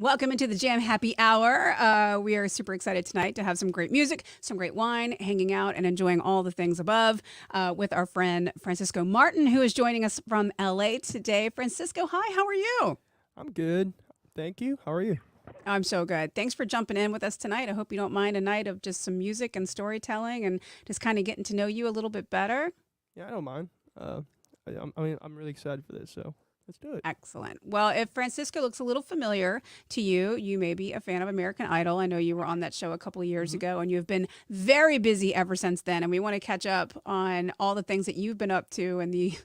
Welcome into the Jam Happy Hour. We are super excited tonight to have some great music, some great wine, hanging out and enjoying all the things above with our friend Francisco Martin, who is joining us from LA today. Francisco, hi, how are you? I'm good. Thank you. How are you? I'm so good. Thanks for jumping in with us tonight. I hope you don't mind a night of just some music and storytelling and just kind of getting to know you a little bit better. Yeah, I don't mind. I'm really excited for this, so let's do it. Excellent. Well, if Francisco looks a little familiar to you, you may be a fan of American Idol. I know you were on that show a couple of years Hmm. ago, and you've been very busy ever since then. And we want to catch up on all the things that you've been up to in the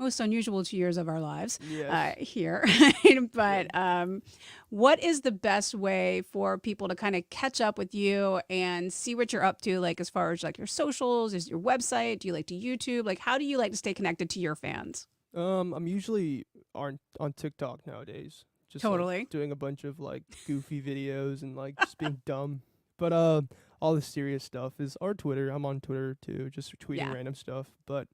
most unusual 2 years of our lives Yes. here. Yeah. But what is the best way for people to kind of catch up with you and see what you're up to, like as far as like your socials, is your website? Do you like to YouTube? Like, how do you like to stay connected to your fans? I'm usually on TikTok nowadays, just like Totally. doing a bunch of like goofy videos and like just being dumb. But all the serious stuff is our Twitter. I'm on Twitter too, just tweeting Yeah. random stuff. But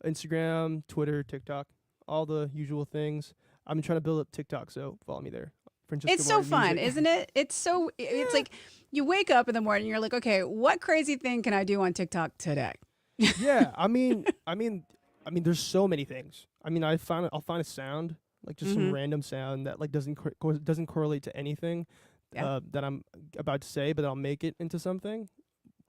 Instagram, Twitter, TikTok, all the usual things. I'm trying to build up TikTok, so follow me there. Francisco It's so Martin fun, Music. isn't it? It's Yeah. like you wake up in the morning, you're like, okay, what crazy thing can I do on TikTok today? Yeah, there's so many things. I'll find a sound, like just some Hmm. random sound that like doesn't correlate to anything Yeah. that I'm about to say, but I'll make it into something.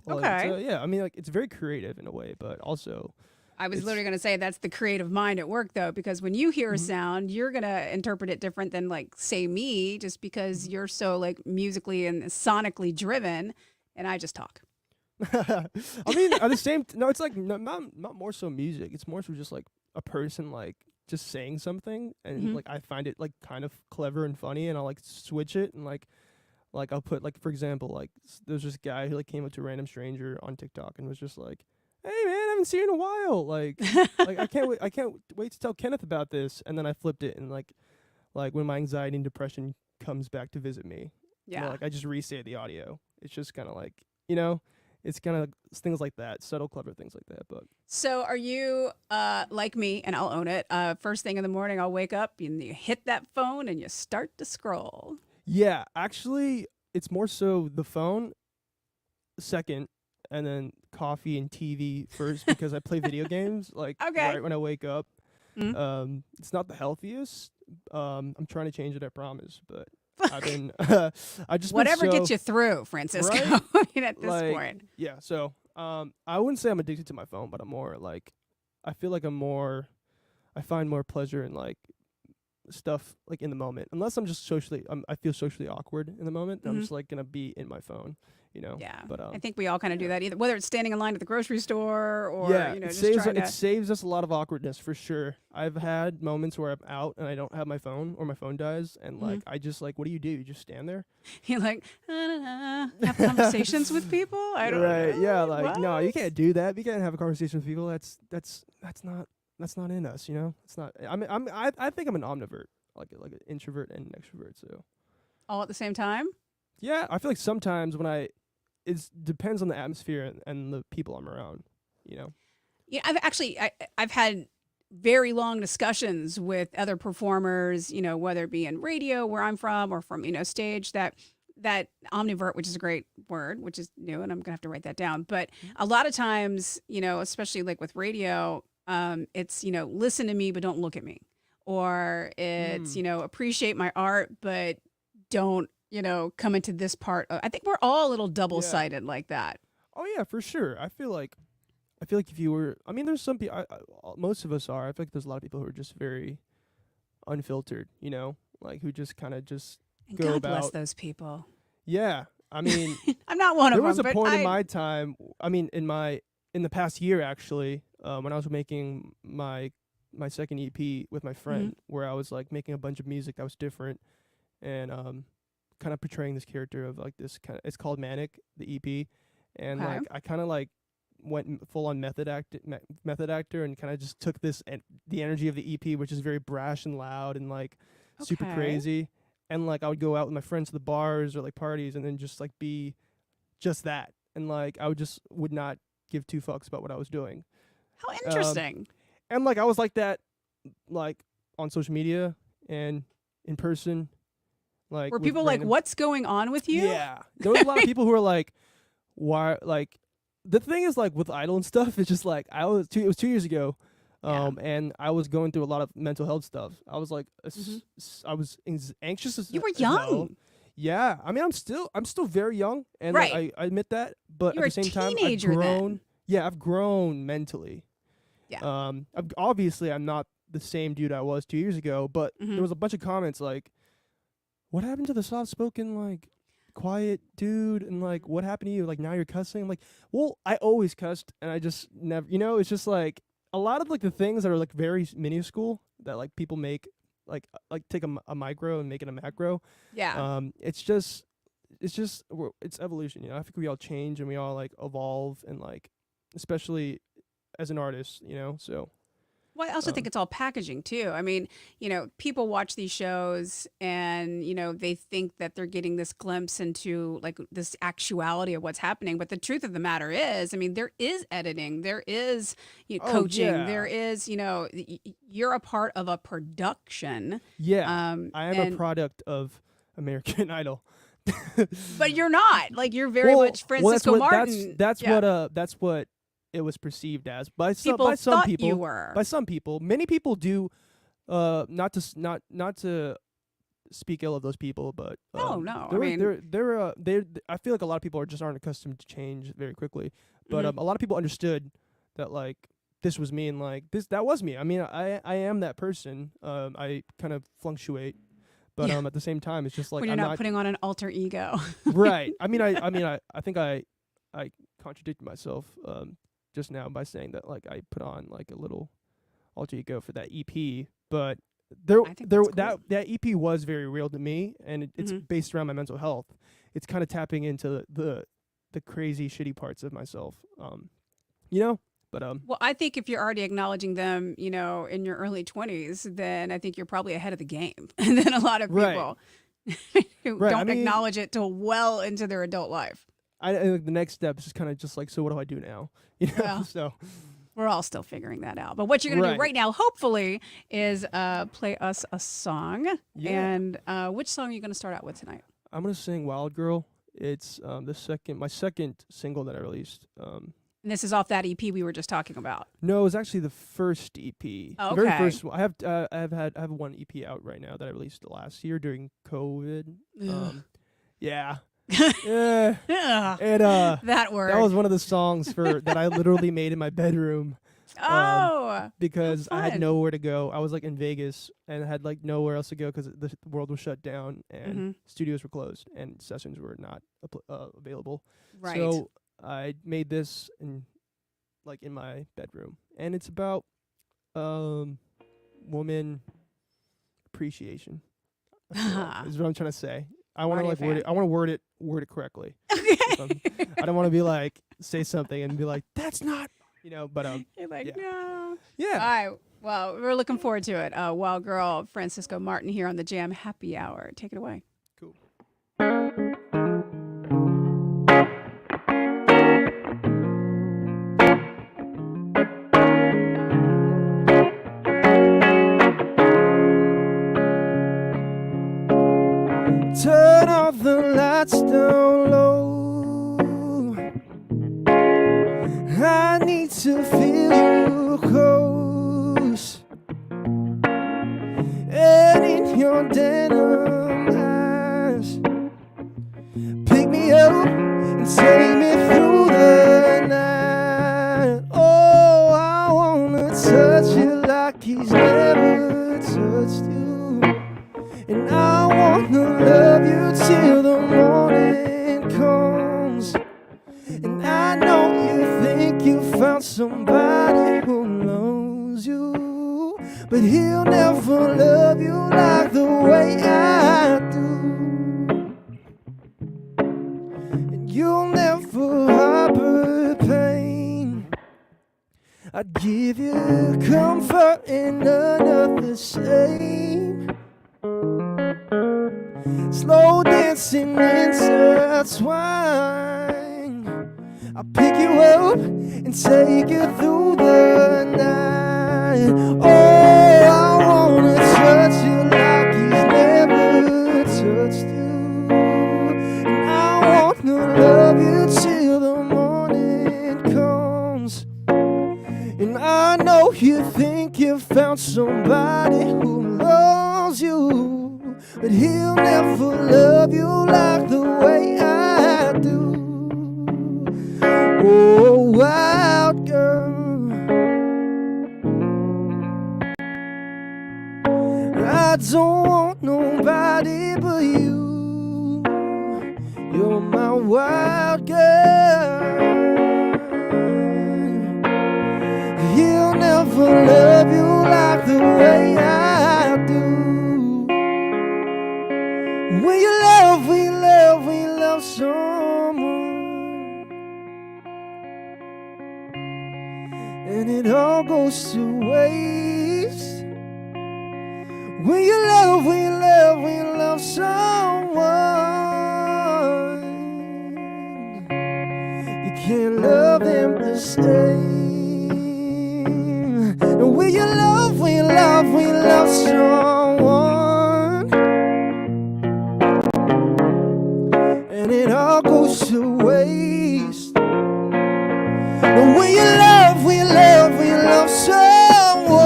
Like Okay. so, yeah. Like it's very creative in a way, but also I was it's literally going to say that's the creative mind at work, though, because when you hear a mhm, sound, you're going to interpret it different than, like, say, me, just because mhm. you're so, like, musically and sonically driven, and I just talk. At the same no, it's like not more so music. It's more so just like a person like just saying something, and Hmm. like I find it like kind of clever and funny, and I'll like switch it and like I'll put like for example like there's this guy who like came up to a random stranger on TikTok and was just like, "Hey man, I haven't seen you in a while. Like I can't wait to tell Kenneth about this." And then I flipped it and like when my anxiety and depression comes back to visit me, Yeah. I just restate the audio. It's just kind of like you know, it's kind of things like that, subtle, clever things like that. But So are you like me, and I'll own it, first thing in the morning, I'll wake up and you hit that phone and you start to scroll. yeah, actually, it's more so the phone second, and then coffee and TV first because I play video games like Okay. right when I wake up. Mm. It's not the healthiest. I'm trying to change it, I promise. But I've been, I just been Whatever so gets you through, Francisco. right. I mean, at this Like, point. yeah. So, I wouldn't say I'm addicted to my phone, but I'm more like, I feel like I find more pleasure in like stuff like in the moment. Unless I'm just I feel socially awkward in the moment. I'm Mhm. just like gonna be in my phone, you know. Yeah, But I think we all kind of do yeah. that, either whether it's standing in line at the grocery store or Yeah, just trying it to. saves us a lot of awkwardness for sure. I've had moments where I'm out and I don't have my phone or my phone dies and Mhm. like I just like what do? You just stand there? You're like, have conversations with people. I don't Right. Yeah, know like no, you what. can't do that. You can't have a conversation with people. That's not in us, you know? It's not I think I'm an omnivert, like an introvert and an extrovert, so. All at the same time. Yeah, I feel like sometimes when it depends on the atmosphere and the people I'm around, you know. Yeah, I've had very long discussions with other performers, whether it be in radio where I'm from or from, stage that omnivert, which is a great word, which is new, and I'm gonna have to write that down. But a lot of times, especially like with radio, it's, listen to me but don't look at me. Or it's, Mm. appreciate my art but don't, come into this part I think we're all a little Yeah. double-sided like that. Oh yeah, for sure. I feel like if you were, there's some people. Most of us are. I feel like there's a lot of people who are just very unfiltered. You know, like who just kind of just And go God bless about. those people. Yeah, I mean, I'm not one there of was them, a but point in I. my time. In the past year actually, when I was making my second EP with my Mhm. friend, where I was like making a bunch of music that was different, and kind of portraying this character of like this kind of. It's called Manic, the EP, and Okay. like I kind of like went full on method actor and kind of just took this and the energy of the EP, which is very brash and loud and like super Okay. crazy, and like I would go out with my friends to the bars or like parties and then just like be just that, and like I would not give two fucks about what I was doing, How um, interesting. and like I was like that like on social media and in person, Like Were with people like, random- what's going on with you? Yeah, there was a lot of people who were like, why? Like, the thing is, like with Idol and stuff, it's just like it was 2 years ago, Yeah. and I was going through a lot of mental health stuff. I was like, I was anxious as You were as hell. young. Yeah, I mean, I'm still very young, and Right. like, I admit that. But You at were the same a time, I've teenager grown. then. Yeah, I've grown mentally. Yeah. Obviously, I'm not the same dude I was 2 years ago, but Mhm. there was a bunch of comments like, "What happened to the soft-spoken, like, quiet dude?" And like, "What happened to you? Like, now you're cussing." I'm like, well, I always cussed, and I just never. It's just like a lot of like the things that are like very minuscule that like people make, like take a micro and make it a macro. Yeah. It's evolution. I think we all change and we all like evolve, and like especially as an artist. So. Well, I also think it's all packaging too. I mean, people watch these shows and, they think that they're getting this glimpse into like this actuality of what's happening. But the truth of the matter is, I mean, there is editing, there is Oh, coaching, yeah. there is, you're a part of a production. Yeah, I am a and product of American Idol. but you're not. Like you're very much Francisco Martin. That's Yeah. that's what it was perceived as by some People thought people. you were. By some people, many people do. Not to speak ill of those people, but No. I feel like a lot of people just aren't accustomed to change very quickly. But Mhm. a lot of people understood that like this was me, and like that was me. I mean, I am that person. I kind of fluctuate. But Yeah. at the same time, it's just like When you're I'm not putting on an alter ego. right. I mean, I think I contradicted myself just now by saying that like I put on like a little alter ego for that EP, but I think that's cool. that EP was very real to me, and it's Mhm. based around my mental health. It's kind of tapping into the crazy shitty parts of myself. But Well, I think if you're already acknowledging them, in your early 20s, then I think you're probably ahead of the game than a lot of Right. people who Right, I don't mean- acknowledge it till well into their adult life. I think the next step is just kind of just like, so what do I do now? Well, So We're all still figuring that out. But what you're going to do Right. right now, hopefully, is play us a song. Yeah. And which song are you going to start out with tonight? I'm gonna sing "Wild Girl." It's my second single that I released. And this is off that EP we were just talking about. No, it was actually the first EP. Oh, The very okay. first one. I have one EP out right now that I released last year during COVID. Ugh. Yeah. Yeah. Ugh, And that word. that was one of the songs that I literally made in my bedroom because I had fun. nowhere to go. I was like in Vegas and I had like nowhere else to go because the world was shut down and Mhm. studios were closed and sessions were not available. Right. So I made this in my bedroom, and it's about woman appreciation. Is what I'm trying to say. I want to Already a word it. fan. I want to word it correctly. Okay. I don't want to be like say something and be like that's not But You're like, yeah. no. All yeah. right. Well, we're looking forward to it. Wild Girl, Francisco Martin here on the Jam Happy Hour. Take it away. Cool. Turn off the lights down low. I need to feel you close. And in your denim eyes, pick me up and take me through the night. Oh, I wanna touch you like he's never touched you. And I wanna love you till the morning comes. And I know you think you found somebody who knows you, but he'll never love you like the way I do. And you'll never harbor pain. I'd give you comfort and none of the same. Slow dancing intertwine. I'll pick you up and take you through the night. Oh, I wanna touch you like he's never touched know you think you found somebody who loves you, but he'll never love you like the way I do. Oh, wild girl, I don't want nobody but you. You're my wild girl. He'll never love you like the way I do. When you love, we love someone, and it all goes to waste. When you love, we love someone, you can't love them the same. And when you love, we love someone, and it all goes to waste. And when you love, we love someone,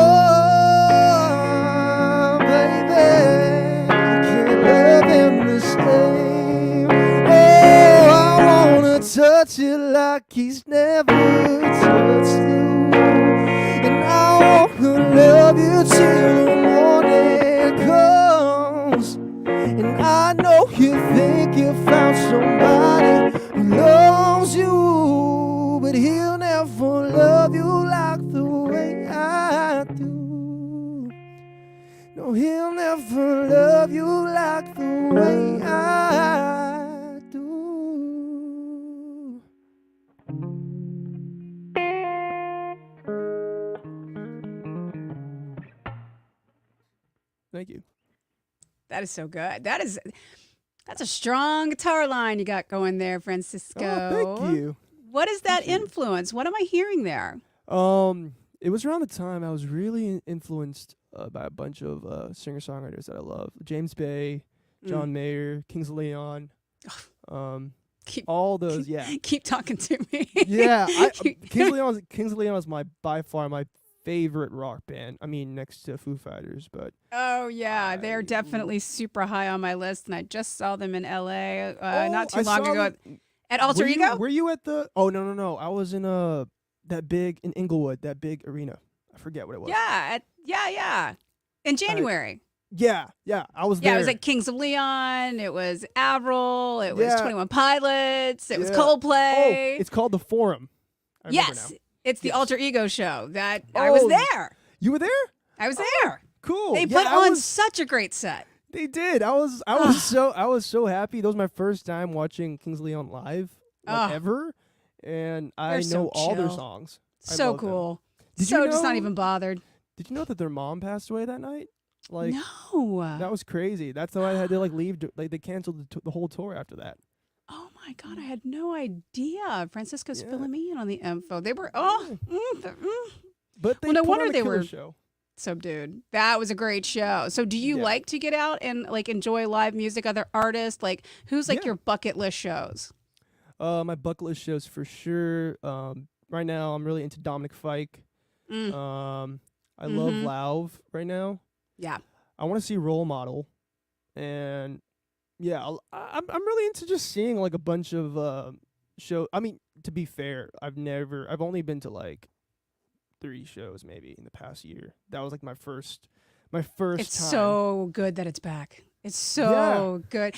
baby, you can't love them the same. Oh, I wanna touch you like he's never touched you, and I wanna love you till the morning comes. And I know you think you found somebody who loves you, but he'll never love you like the way I do. No, he'll never love you like the way I do. Thank you. That is so good. That's a strong guitar line you got going there, Francisco. Oh, thank you. What is that Thank you. influence? What am I hearing there? It was around the time I was really influenced by a bunch of singer-songwriters that I love. James Bay, John Mayer, Kings of Leon, Keep all those, yeah. keep talking to me. Yeah, Kings of Leon is by far my favorite rock band. I mean, next to Foo Fighters, but Oh yeah, they're definitely super high on my list, and I just saw them in LA not too long ago at Alter Ego. Were you at the? Oh no! I was in that big in Inglewood, that big arena. I forget what it was. Yeah, in January. Yeah, I was there. Yeah, it was like Kings of Leon. It was Avril. It was Yeah. 21 Pilots. It was Yeah. Coldplay. Oh, it's called the Forum. I remember Yes, now. it's the Yes. Alter Ego show. That I was Oh, there. You were there? I was there. Cool. They Yeah, put I on was- such a great set. They did. I was so happy. That was my first time watching Kings of Leon live ever, and I They're know so all their chill. songs. I So love them. cool. Did So you just not know- even bothered. Did you know that their mom passed away that night? Like No. that was crazy. That's why I had to leave. Like they canceled the whole tour after that. Oh my God, I had no idea. Francisco's Yeah. filling me in on the info. They were But they Well, no put wonder on a they killer were- show. subdued. That was a great show. So do you Yeah. like to get out and enjoy live music, other artists? Like who's Yeah. your bucket list shows? My bucket list shows for sure. Right now I'm really into Dominic Fike. Mm. I love Mhm. Lauv right now. Yeah. I want to see Role Model, and yeah, I'm really into just seeing a bunch of show. I mean, to be fair, I've only been to 3 shows maybe in the past year. That was my first It's time. so good that it's back. It's so good.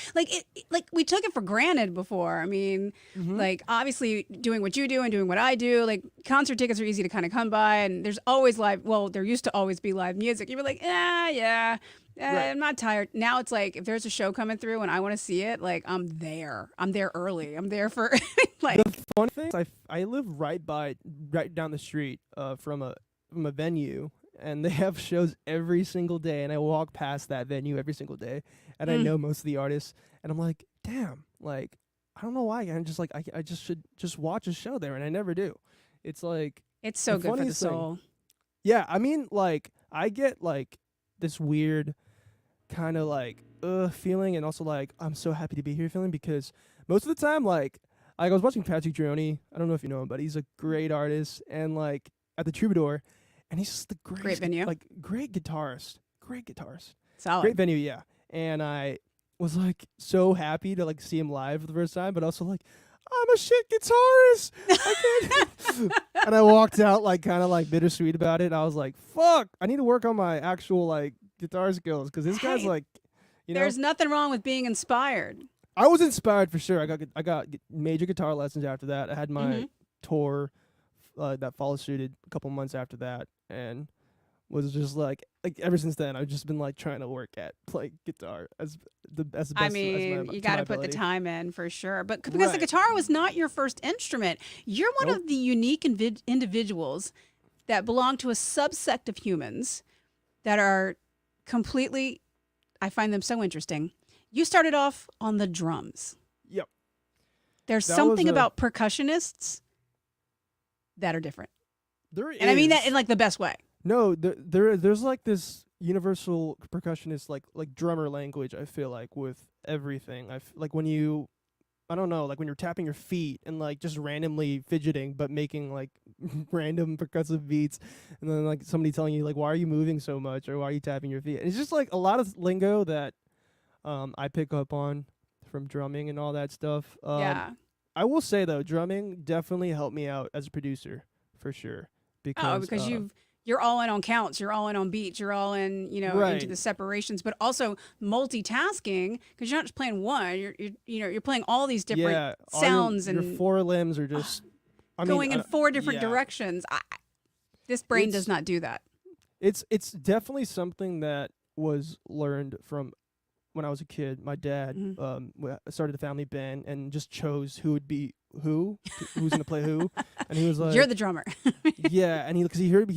We took it for granted before. I mean, Mhm. obviously doing what you do and doing what I do, concert tickets are easy to kind of come by, and there's always there used to always be live music. You were like, yeah, Right. I'm not tired. Now it's if there's a show coming through and I want to see it, I'm there. I'm there early. I'm there for The funny thing is I live right down the street from a venue, and they have shows every single day, and I walk past that venue every single day, and I know most of the artists, and I'm like, damn, I don't know why, I'm just I just should just watch a show there, and I never do. It's it's so the good for the funniest thing. soul. yeah, I mean I get this weird kind of feeling, and also I'm so happy to be here feeling, because most of the time I was watching Patrick Droney. I don't know if you know him, but he's a great artist, and at the Troubadour, and he's just the greatest, Great venue. like great guitarist, Solid. great venue, yeah. And I was like so happy to like see him live for the first time, but also like I'm a shit guitarist. I can't. And I walked out like kind of like bittersweet about it. I was like, fuck, I need to work on my actual like guitar skills because this guy's Hey, like, you know, there's nothing wrong with being inspired. I was inspired for sure. I got major guitar lessons after that. I had my Mhm. tour that followed suit a couple months after that, and was just like ever since then I've just been like trying to work at playing guitar as the best I as mean, my, you to got my to put the ability. time in for sure. But because the Right. guitar was not your first instrument, you're one Nope. of the unique individuals that belong to a subsect of humans that are completely, I find them so interesting. You started off on the drums. Yep. There's That was something a- about percussionists that are different. There is. And I mean that in like the best way. No, there's like this universal percussionist like drummer language. I feel like with everything. Like when you, I don't know, like when you're tapping your feet and like just randomly fidgeting, but making like random percussive beats, and then like somebody telling you like, why are you moving so much, or why are you tapping your feet? And it's just like a lot of lingo that I pick up on from drumming and all that stuff. Yeah. I will say though, drumming definitely helped me out as a producer for sure. Because you're all in on counts, you're all in on beats, you're all in, into Right. the separations, but also multitasking because you're not just playing one. You're playing all these different yeah, all sounds your and four limbs are just going in four different yeah. directions. This brain does It's- not do that. It's definitely something that was learned from when I was a kid. My dad started a family band and just chose who would be who's gonna play who, and he was like, You're the drummer. yeah, and because he heard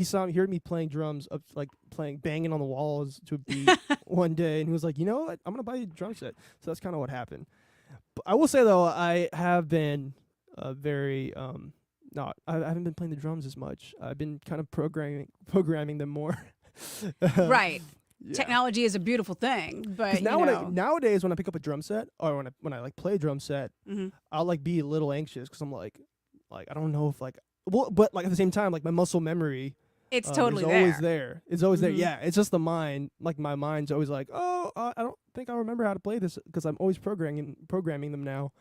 me playing drums up like playing banging on the walls to a beat one day, and he was like, you know what, I'm gonna buy you a drum set. So that's kind of what happened. But I will say though, I have been very not I haven't been playing the drums as much. I've been kind of programming them more. Right. Yeah. Technology is a beautiful thing, but 'Cause now nowadays when I pick up a drum set or when I like play a drum set, Mhm. I'll like be a little anxious because I'm like I don't know if like but like at the same time like my muscle memory it's totally is there. always there. It's always there. Mhm. Yeah, it's just the mind. Like my mind's always like, oh, I don't think I remember how to play this because I'm always programming them now,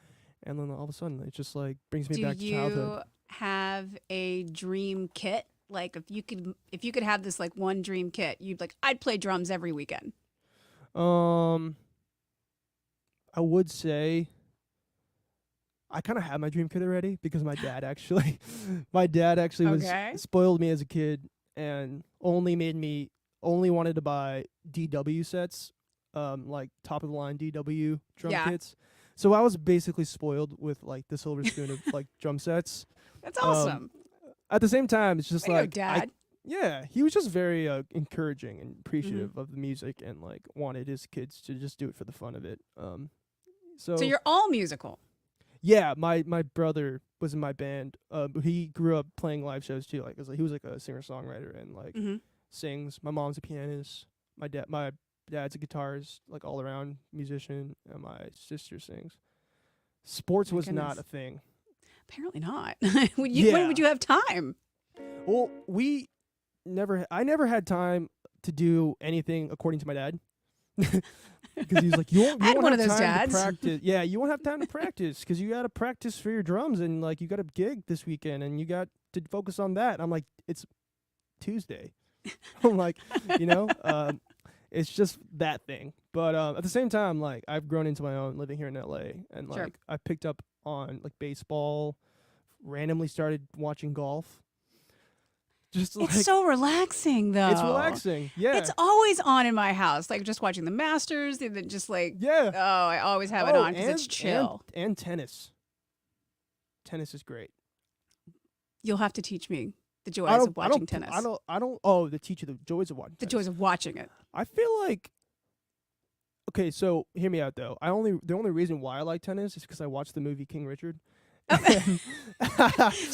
and then all of a sudden it just like brings me Do back to you childhood. have a dream kit? Like if you could have this like one dream kit, you'd like I'd play drums every weekend. I would say I kind of had my dream kit already because my dad actually was Okay. spoiled me as a kid and only wanted to buy DW sets, like top of the line DW drum Yeah. kits. So I was basically spoiled with like the silver spoon of like drum sets. That's awesome. At the same time, it's just Way to go, like Dad. yeah, he was just very encouraging and Mm-hmm. appreciative of the music and like wanted his kids to just do it for the fun of it. So So you're all musical. yeah, my brother was in my band. But he grew up playing live shows too. Like, he was like a singer songwriter and like Mm-hmm. sings. My mom's a pianist. My dad's a guitarist, like all around musician, and my sister sings. Sports My was not goodness. a thing. Apparently not. When Yeah. would you have time? Well, I never had time to do anything according to my dad. Because he's like, you won't I had have one of those time dads. to practice. Yeah, you won't have time to practice because you got to practice for your drums and like you got a gig this weekend and you got to focus on that. I'm like, it's Tuesday. I'm like, it's just that thing. But at the same time, like I've grown into my own living here in LA, and like Sure. I picked up on like baseball. Randomly started watching golf. Just like It's so relaxing though. it's relaxing. Yeah. It's always on in my house, like just watching the Masters. And then just like, yeah. oh, I always have it on because it's and- chill. And tennis. Tennis is great. You'll have to teach me the I joys don't- of watching tennis. I don't. Oh, the teacher, the joys of watching. The tennis. joys of watching it. I feel like. Okay, so hear me out though. The only reason why I like tennis is because I watched the movie King Richard. So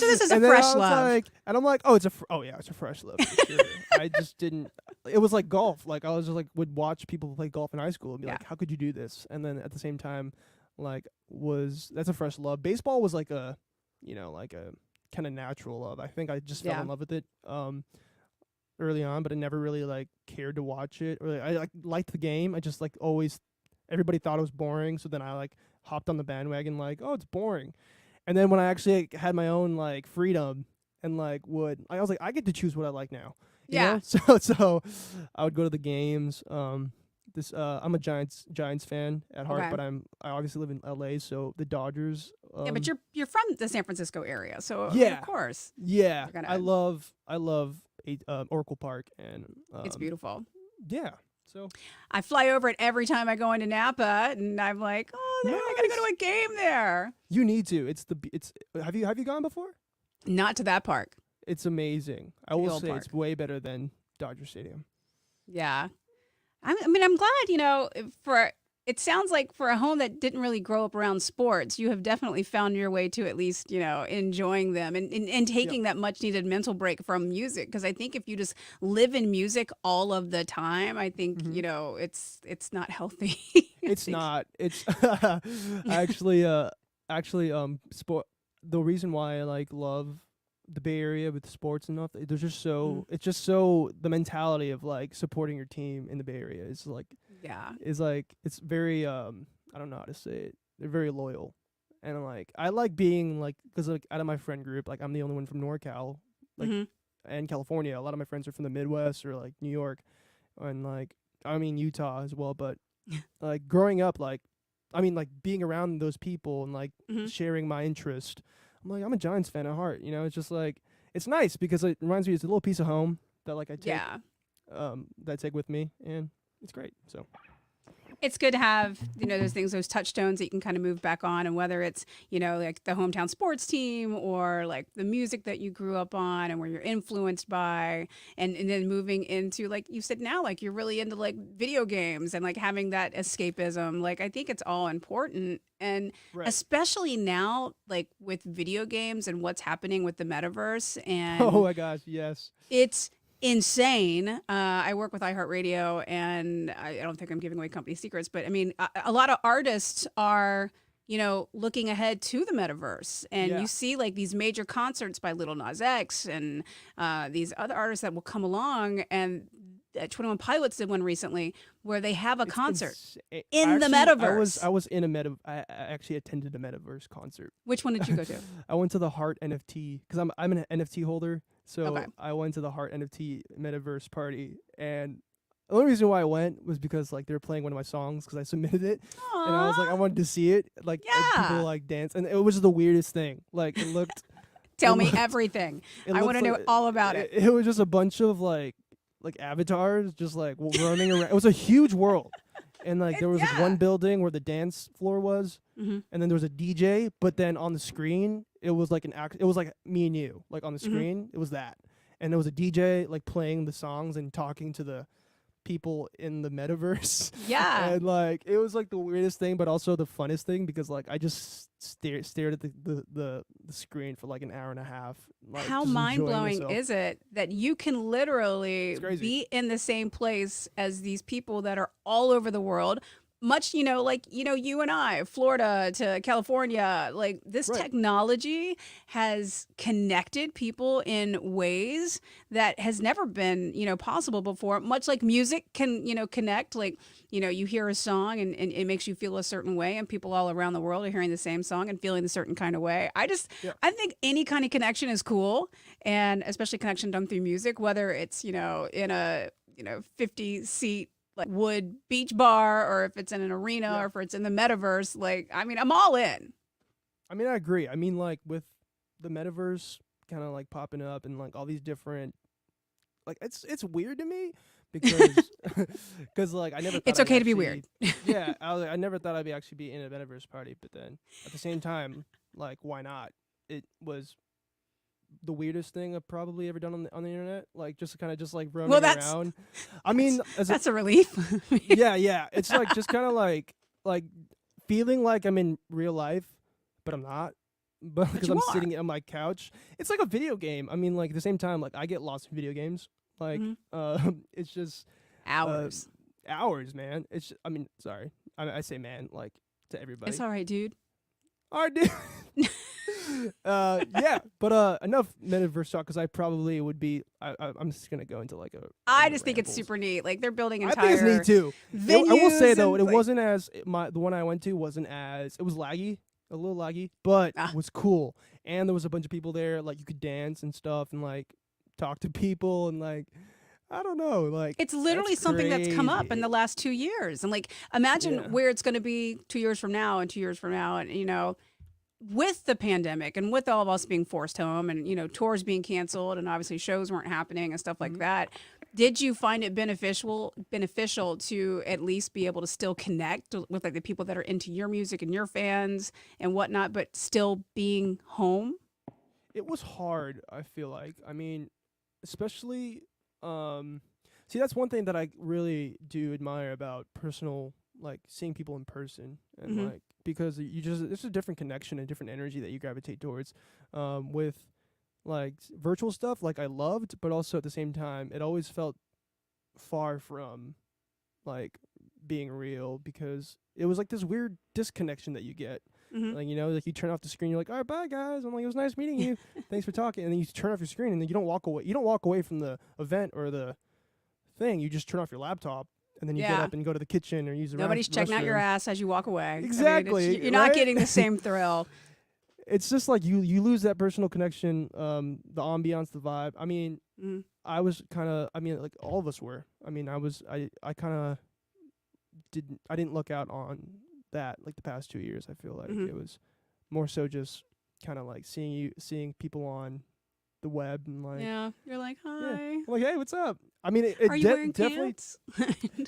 this is a And then fresh I was love. Like, and I'm like, oh, it's a fresh love. For sure. I just didn't. It was like golf. Like I was just like would watch people play golf in high school and be Yeah. like, how could you do this? And then at the same time, like that's a fresh love. Baseball was like like a kind of natural love. I think I just fell Yeah. in love with it. early on, but I never really like cared to watch it. Or I like liked the game. I just like always everybody thought it was boring, so then I like hopped on the bandwagon like, oh, it's boring. And then when I actually like, had my own like freedom and like I was like I get to choose what I like now. You Yeah. know? So I would go to the games. I'm a Giants fan at heart, Okay. but I obviously live in LA, so the Dodgers. Yeah, but you're from the San Francisco area, so I mean, Yeah. of course Yeah, you're gonna. I love Oracle Park, and It's beautiful. yeah. So I fly over it every time I go into Napa, and I'm like, oh, I gotta go to a game there. you need to. Have you gone before? Not to that park. It's amazing. I The will old say park. it's way better than Dodger Stadium. Yeah. I mean, I'm glad, it sounds like for a home that didn't really grow up around sports, you have definitely found your way to at least, enjoying them and taking that much needed mental break from music. Because I think if you just live in music all of the time, I think, it's not healthy. It's not. It's sport. The reason why I like love the Bay Area with sports and stuff, there's just so it's just so the mentality of like supporting your team in the Bay Area is like Yeah. it's very I don't know how to say it. They're very loyal, and like I like being like because like out of my friend group, like I'm the only one from NorCal, like and California. A lot of my friends are from the Midwest or like New York, and like I mean Utah as well. But like growing up, like being around those people and like sharing my interest. I'm like, I'm a Giants fan at heart, it's just like, it's nice because it reminds me it's a little piece of home that like I take, that I take with me, and it's great. So It's good to have, those touchstones that you can kind of move back on. And whether it's, like the hometown sports team or like the music that you grew up on and where you're influenced by, and then moving into, like you said now, like you're really into like video games and like having that escapism. Like, I think it's all important. And especially now, like with video games and what's happening with the metaverse. And oh my gosh, yes. It's insane. I work with iHeartRadio, and I don't think I'm giving away company secrets, but I mean, a lot of artists are, looking ahead to the metaverse, and you see like these major concerts by Lil Nas X and these other artists that will come along, and 21 Pilots did one recently where they have a concert in the metaverse. I was in I actually attended a metaverse concert. Which one did you go to? I went to the Heart NFT because I'm an NFT holder. So Okay. I went to the Heart NFT metaverse party, and the only reason why I went was because like they were playing one of my songs because I submitted it, and I was like I wanted to see it, like people like dance, and it was the weirdest thing. Like it looked. Tell me everything. I want to know all about it. It was just a bunch of like avatars just like running around. It was a huge world. And like there was like, one building where the dance floor was, and then there was a DJ. But then on the screen, it was like it was like me and you, like on the screen, it was that, and there was a DJ like playing the songs and talking to the people in the metaverse. Yeah, and like it was like the weirdest thing, but also the funnest thing because like I just stared at the screen for like an hour and a half. Like, how mind-blowing is it that you can literally be in the same place as these people that are all over the world, much, like, you and I, Florida to California, like this technology has connected people in ways that has never been, possible before, much like music can, connect, like, you hear a song and it makes you feel a certain way, and people all around the world are hearing the same song and feeling a certain kind of way. I think any kind of connection is cool, and especially connection done through music, whether it's, in a, 50-seat like wood beach bar, or if it's in an arena, or if it's in the metaverse. Like, I mean, I'm all in. I mean, I agree. I mean, like with the metaverse kind of like popping up and like all these different, like it's weird to me because like I never thought it's okay to be weird. Yeah, I never thought I'd actually be in a metaverse party, but then at the same time, like why not? It was the weirdest thing I've probably ever done on the internet, like just kind of just like roaming around. I mean, that's a relief. yeah. It's like just kind of like feeling like I'm in real life, but I'm not. But because I'm sitting on my couch, it's like a video game. I mean, like at the same time, like I get lost in video games. Like, it's just hours, man. It's I mean, sorry, I say man like to everybody. It's all right, dude. All right, dude. Yeah, but enough metaverse talk because I probably would be. I'm just gonna go into like a. I into just think it's rambles. super neat. Like they're building I think it's neat entire too. venues. I will say though, and, it like, wasn't as the one I went to wasn't as it was laggy, a little laggy, but Ah. was cool. And there was a bunch of people there, like you could dance and stuff, and like talk to people, and like I don't know, like It's literally that's something that's come up in crazy. the last 2 years. And like, imagine Yeah. where it's going to be 2 years from now and 2 years from now. And, with the pandemic and with all of us being forced home and, tours being canceled and obviously shows weren't happening and stuff like Mhm. that. Did you find it beneficial to at least be able to still connect with like the people that are into your music and your fans and whatnot, but still being home? It was hard. I feel like. I mean, especially see that's one thing that I really do admire about personal like seeing people in person and Hmm. like because you just there's a different connection and different energy that you gravitate towards with like virtual stuff like I loved, but also at the same time it always felt far from like being real because it was like this weird disconnection that you get. Hmm. Like, like you turn off the screen, you're like, all right, bye guys. I'm like, it was nice meeting you. Thanks for talking. And then you turn off your screen and then you don't walk away. You don't walk away from the event or the thing. You just turn off your laptop and then you get Yeah. up and go to the kitchen or use the Nobody's checking out your restroom. ass as you walk away. I mean, Exactly, you're not right? getting the same thrill. It's just like you lose that personal connection, the ambiance, the vibe. I mean, Mhm. I was kind of, I mean, like all of us were. I mean, I kind of I didn't look out on that like the past 2 years. I feel like Mhm. it was more so just kind of like seeing people on the web and like Yeah. You're like, yeah, hi. I'm like hey, what's up? I mean, it Are you wearing definitely pants?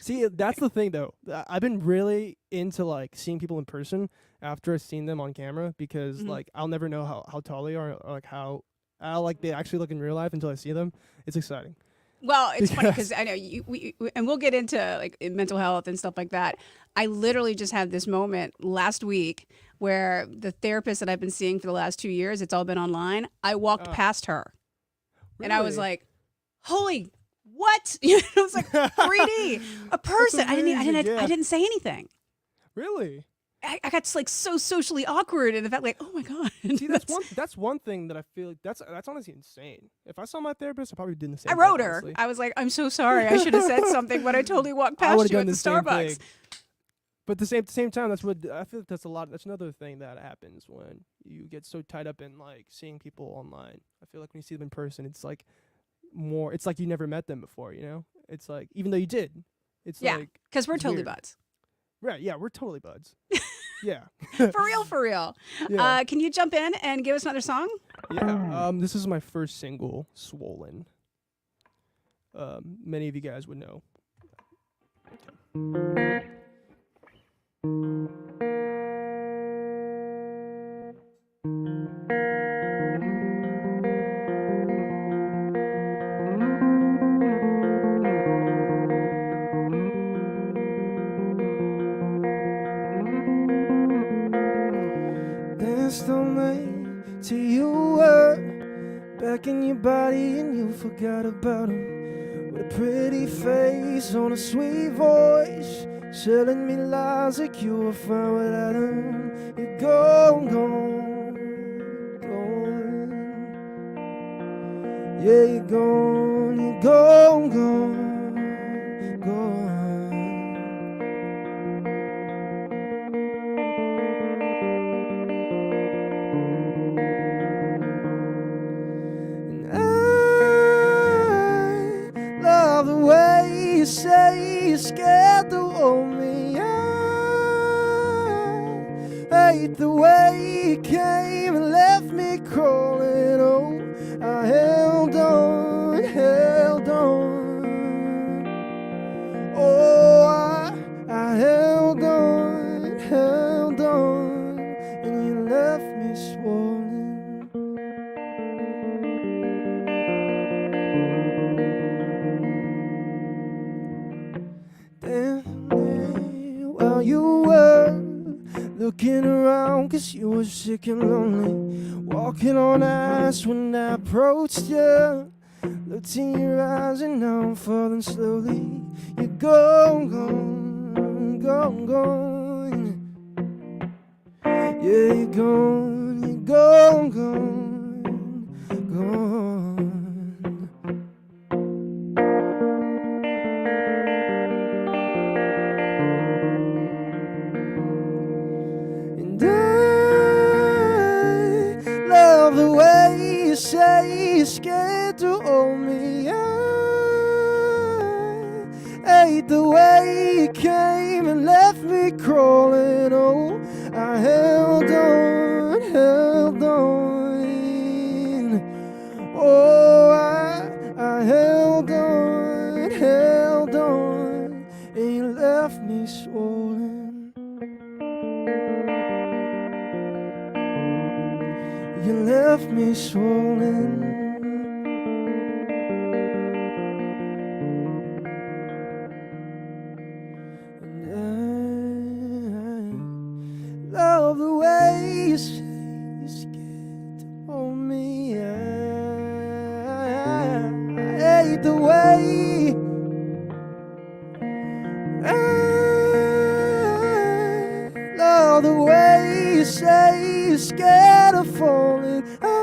see that's the thing though. I've been really into like seeing people in person after I've seen them on camera because Mhm. like I'll never know how tall they are or like how like they actually look in real life until I see them. It's exciting. Well, it's funny Because because I know and we'll get into like mental health and stuff like that. I literally just had this moment last week where the therapist that I've been seeing for the last 2 years, it's all been online. I walked past her and I was really. like, "Holy, what?" It was like 3D, a person. Amazing, I yeah. didn't say anything. Really? I got like so socially awkward and the fact like, oh my god. See, that's one thing that I feel like that's honestly insane. If I saw my therapist, I probably did the same I thing, wrote her. honestly. I was like, I'm so sorry. I should have said something, but I totally walked I past would've you done at the the same Starbucks. thing. But at the same time, that's what I feel like that's a lot. That's another thing that happens when you get so tied up in like seeing people online. I feel like when you see them in person, it's like more. It's like you never met them before. It's like even though you did, it's Yeah, like because we're it's totally weird. buds. Right? Yeah, we're totally buds. Yeah. For real, for real. Yeah. Can you jump in and give us another song? Yeah. This is my first single, "Swollen." Many of you guys would know. Danced all night till you were back in your body and you forgot about him. With a pretty face on a sweet voice, telling me lies like you were fine without him. You're gone, gone, gone. Yeah, you're gone, gone, gone. And I love the way you say you're scared to hold me. I hate the way you came and left me crawling. Oh, I held on, held on. Oh, I held on, and you left me swollen. Damn, while you were looking around 'cause you were sick and lonely, walking on ice when I approached you. Looked in your eyes and now I'm falling slowly. You're gone, gone, gone, gone. Yeah, you're gone, gone, gone, gone. And I love the way you say you're scared to hold me. I hate the way you came and left me crawling. Oh, I held on, held on. Oh, I held on, and you left me swollen. You left me swollen. And I love the way you say you're scared to hold me. I hate the way I love the way you say you're scared of falling. I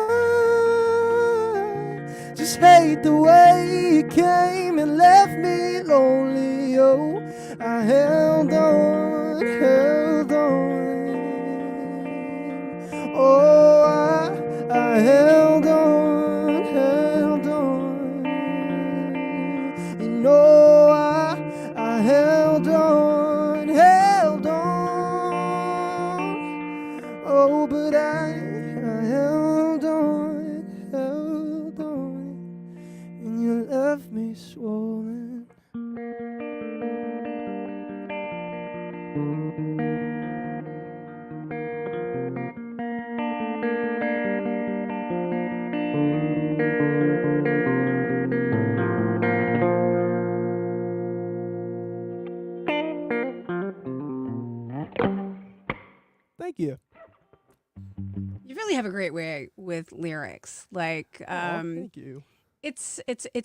just hate the way you came and left me lonely. Oh, I held on, held on. Oh, I held on, held on. You know I held on, held on. Oh, but I held on, and you left me swollen. Thank you. You really have a great way with lyrics. Like, Thank you. it's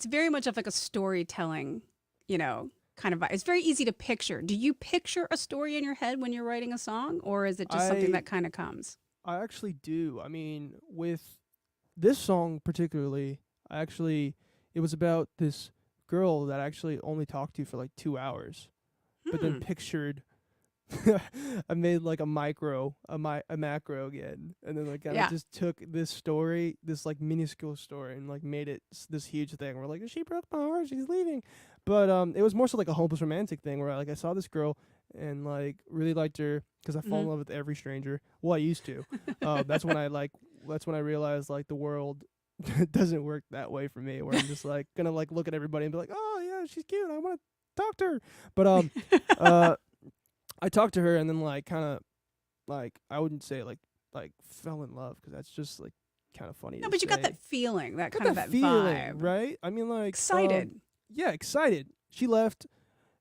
very much of like a storytelling, kind of. It's very easy to picture. Do you picture a story in your head when you're writing a song, or is it just something that kind of comes? I actually do. I mean, with this song particularly, it was about this girl that I actually only talked to for like 2 hours, but then pictured. I made like a macro again, and then like I just took this story, this like minuscule story, and like made it this huge thing. We're like, she broke my heart, she's leaving. But it was more so like a hopeless romantic thing where like I saw this girl and like really liked her because I fall in love with every stranger. Well, I used to. That's when I realized like the world doesn't work that way for me, where I'm just like gonna like look at everybody and be like, oh yeah, she's cute, I want to talk to her. But I talked to her and then like kind of like I wouldn't say like fell in love because that's just like kind of funny. No, but you got that feeling, that kind of that feeling, vibe, right? I mean, like excited. Yeah, excited. She left,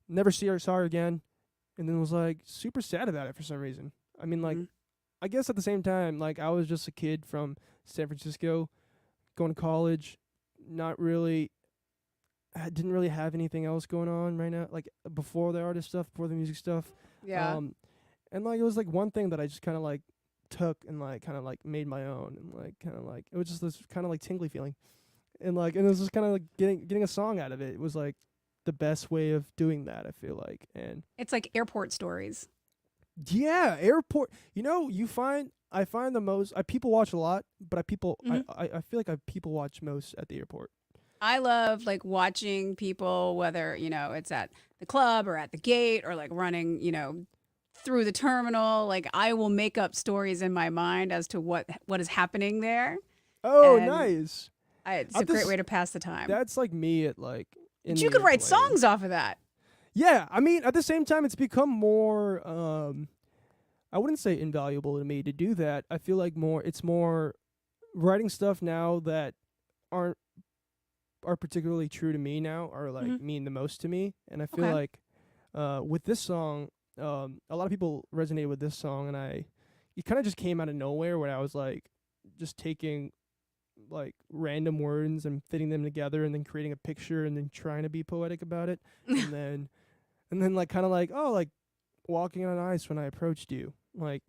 never saw her again, and then was like super sad about it for some reason. I mean, like I guess at the same time, like I was just a kid from San Francisco, going to college, not really. I didn't really have anything else going on right now, like before the artist stuff, before the music stuff. Yeah. And like it was like one thing that I just kind of like took and like kind of like made my own, and like kind of like it was just this kind of like tingly feeling, and it was just kind of like getting a song out of it. It was like the best way of doing that, I feel like. And it's like airport stories. Yeah, airport. I find the most. People watch a lot, but I feel like I people watch most at the airport. I love like watching people, whether, it's at the club or at the gate or like running, through the terminal. Like I will make up stories in my mind as to what is happening there. Oh, And nice. It's a great way to pass the time. That's like me at like in But you could write songs off of that. Yeah, I mean, at the same time, it's become more. I wouldn't say invaluable to me to do that. I feel like it's more writing stuff now that are particularly true to me now, or like mean the most to me. And I feel like with this song, a lot of people resonate with this song, and it kind of just came out of nowhere when I was like just taking like random words and fitting them together and then creating a picture and then trying to be poetic about it. and then like kind of like, oh, like walking on ice when I approached you. Like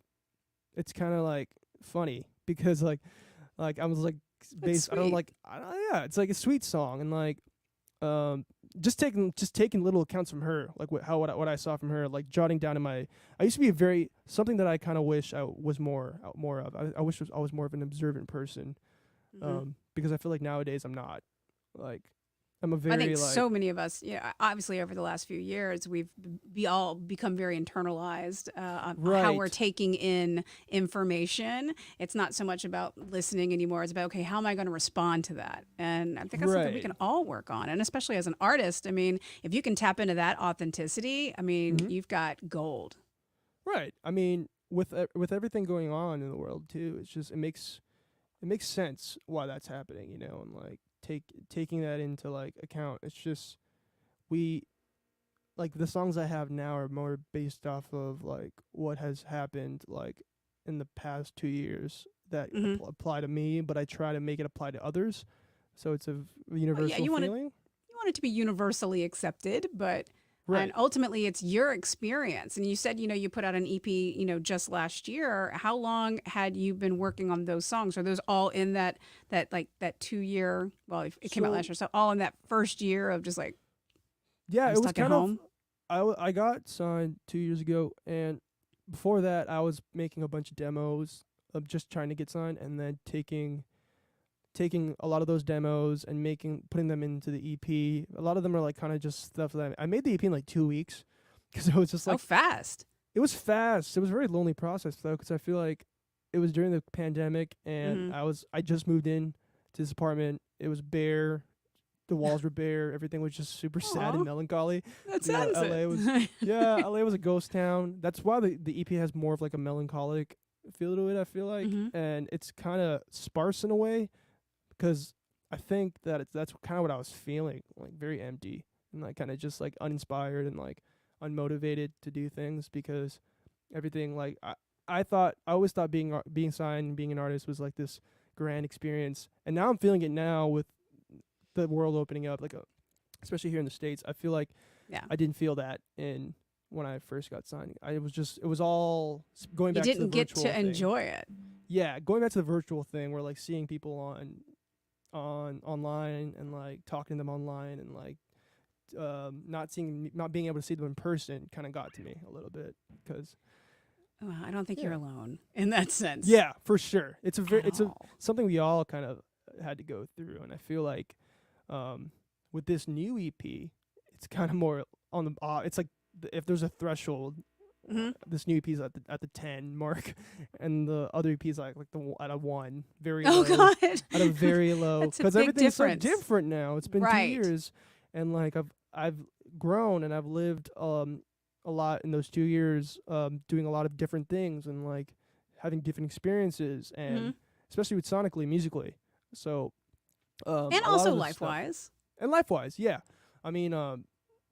it's kind of like funny because I was like That's I don't sweet. like yeah, it's like a sweet song, and like just taking little accounts from her, like what I saw from her, like jotting down in my. I used to be a very something that I kind of wish I was more of. I wish I was more of an observant person, Hmm. because I feel like nowadays I'm not. Like I'm a I think very like so many of us, yeah, obviously over the last few years, we've be all become very internalized on how we're right, taking in information. It's not so much about listening anymore. It's about, okay, how am I going to respond to that? And I think that's something we right. can all work on. And especially as an artist, I mean, if you can tap into that authenticity, I mean, Mm-hmm. you've got gold. Right. I mean, with everything going on in the world too, it's just it makes sense why that's happening, you know, and like taking that into like account. It's just we like the songs I have now are more based off of like what has happened like in the past 2 years that Hmm. apply to me, but I try to make it apply to others. So it's a Well, yeah, universal feeling. you want it to be universally accepted, but and Right. ultimately it's your experience. And you said, you put out an EP, just last year. How long had you been working on those songs? Are those all in that 2 year? Well, it came out So last year, so all in that first year of just like yeah, I'm it was stuck at kind of home. I got signed 2 years ago, and before that, I was making a bunch of demos of just trying to get signed, and then taking a lot of those demos and putting them into the EP. A lot of them are like kind of just stuff that I made the EP in like 2 weeks because it was just Oh, like fast. it was fast. It was a very lonely process though because I feel like it was during the pandemic and Hmm. I just moved in to this apartment. It was bare. The walls were bare. Everything was just super sad and Oh, melancholy. that You know, sounds it. LA was yeah, LA was a ghost town. That's why the EP has more of like a melancholic feel to it, I feel like. Hmm. And it's kind of sparse in a way because I think that that's kind of what I was feeling, like very empty and like kind of just like uninspired and like unmotivated to do things because everything like I always thought being signed and being an artist was like this grand experience. And now I'm feeling it now with the world opening up, like especially here in the States. I feel like Yeah. I didn't feel that in when I first got signed. It was all going You back to the didn't get virtual to thing. enjoy it. Yeah, going back to the virtual thing where like seeing people on online and like talking to them online and like not being able to see them in person kind of got to me a little bit because Well, I don't think you're yeah. alone in that sense Yeah, for sure. at It's a all. something we all kind of had to go through, and I feel like with this new EP, it's kind of more on the. It's like if there's a threshold, Hmm. this new EP is at the 10 mark, and the other EP is at a 1, very Oh low, God, at a very low, that's a because big everything's so difference. different now. It's been two Right. years, and like I've grown and I've lived a lot in those 2 years, doing a lot of different things and like having different experiences, Hmm. and especially with sonically, musically. So And a lot also of this life stuff wise. and life wise, yeah. I mean,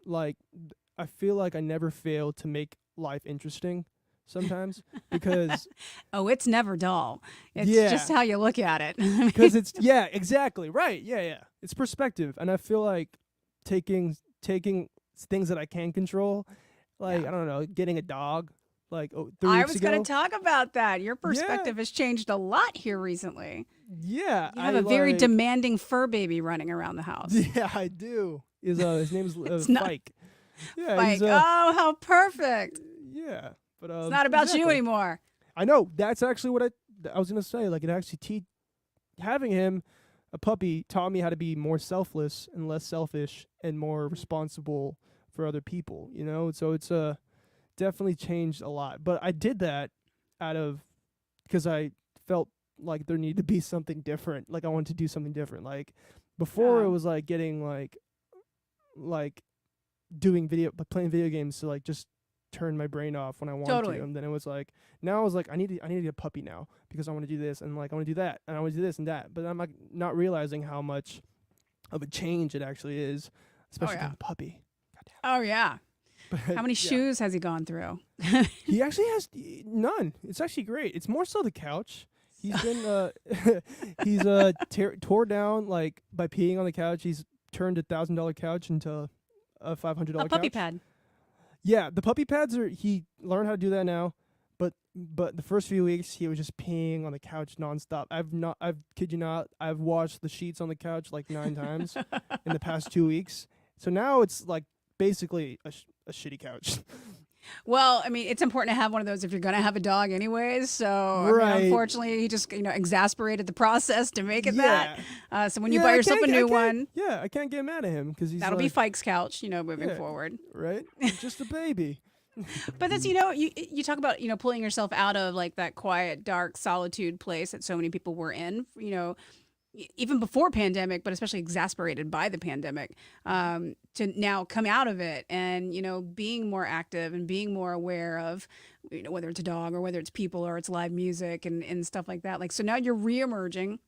like I feel like I never fail to make life interesting sometimes because Oh, it's never dull. It's just yeah, how you look at it. I because mean, it's yeah, exactly right, yeah. It's perspective, and I feel like taking things that I can control, like yeah. I don't know, getting a dog, like 3 I weeks was going ago. to talk about that. Your Yeah, perspective has changed a lot here recently. yeah, You have I a very like demanding fur baby running around the house. yeah, I do. His name is It's not Fike. Yeah, he's like, oh, how perfect. yeah, but It's not about you exactly. anymore. I know that's actually what I was gonna say. Like it actually having him a puppy taught me how to be more selfless and less selfish and more responsible for other people. You know, so it's definitely changed a lot. But I did that out of because I felt like there needed to be something different. Like I wanted to do something different. Like before it Yeah, was like getting like doing playing video games to like just turn my brain off when I want to. totally. And then it was like now I was like I need to get a puppy now because I want to do this and like I want to do that and I want to do this and that. But I'm like not realizing how much of a change it actually is, Oh, especially yeah. getting a puppy. Oh, yeah. But How many yeah, shoes has he gone through? he actually has none. It's actually great. It's more so the couch. He's been he's tore down like by peeing on the couch. He's turned $1,000 couch into a A $500 puppy couch. pad. Yeah, the puppy pads are he learned how to do that now, but the first few weeks he was just peeing on the couch nonstop. I've kid you not, I've washed the sheets on the couch like 9 times in the past 2 weeks. So now it's like basically a shitty couch. Well, I mean, it's important to have one of those if you're going to have a dog anyways. So, I mean, Right. unfortunately, he just, exasperated the process to make it Yeah. that. So when you Yeah, buy I yourself a can't- I new can't- one, Yeah, I can't get mad at him because he's that'll be like, Fike's couch, moving Yeah. forward. right? He's just a baby. But that's, you talk about, pulling yourself out of like that quiet, dark solitude place that so many people were in, even before pandemic, but especially exasperated by the pandemic, to now come out of it and, being more active and being more aware of, whether it's a dog or whether it's people or it's live music and stuff like that. Like, so now you're reemerging.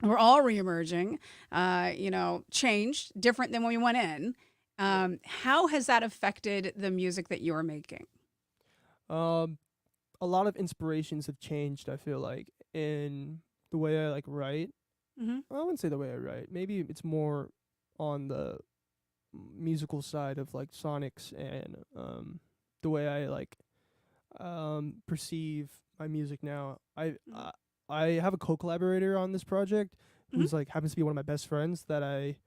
We're all reemerging, changed, different than when we went in. How has that affected the music that you're making? A lot of inspirations have changed, I feel like, in the way I like write. Mm-hmm. I wouldn't say the way I write. Maybe it's more on the musical side of like sonics and the way I like perceive my music now. I have a co-collaborator on this project who's like happens to be one of my best friends that I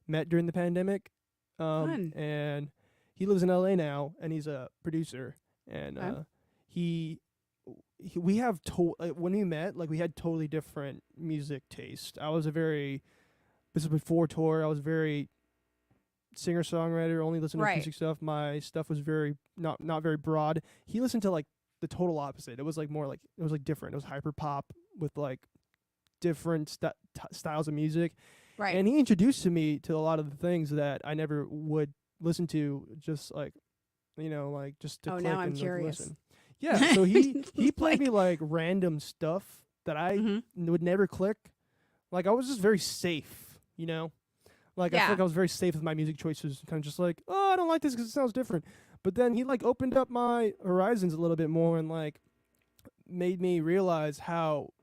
met during the pandemic. Fun. And he lives in LA now and he's a producer and we have when we met, like we had totally different music taste. This is before tour. I was very singer songwriter, only listened to Right. acoustic stuff. My stuff was very not very broad. He listened to like the total opposite. It was like more like it was like different. It was hyper pop with like different styles of music. Right. And he introduced to me to a lot of the things that I never would listen to, just like like just to Oh, click now I'm and like, curious. listen. Yeah, so he played Like- me like random stuff that I would never click. Like I was just very safe, Like I Yeah. feel like I was very safe with my music choices, kind of just like, oh, I don't like this because it sounds different. But then he like opened up my horizons a little bit more and like made me realize how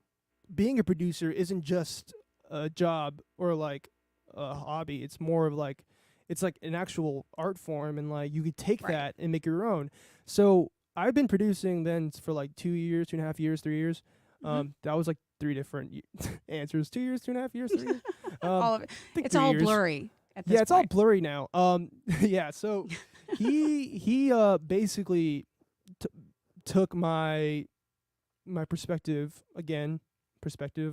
being a producer isn't just a job or like a hobby. It's more of like it's like an actual art form, and like you could take Right. that and make your own. So I've been producing then for like 2 years, 2.5 years, 3 years. That was like 3 different answers: 2 years, 2.5 years, 3 years. all of it. I think It's 3 all years. blurry at this Yeah, it's all point. blurry now. Yeah. So he basically took my perspective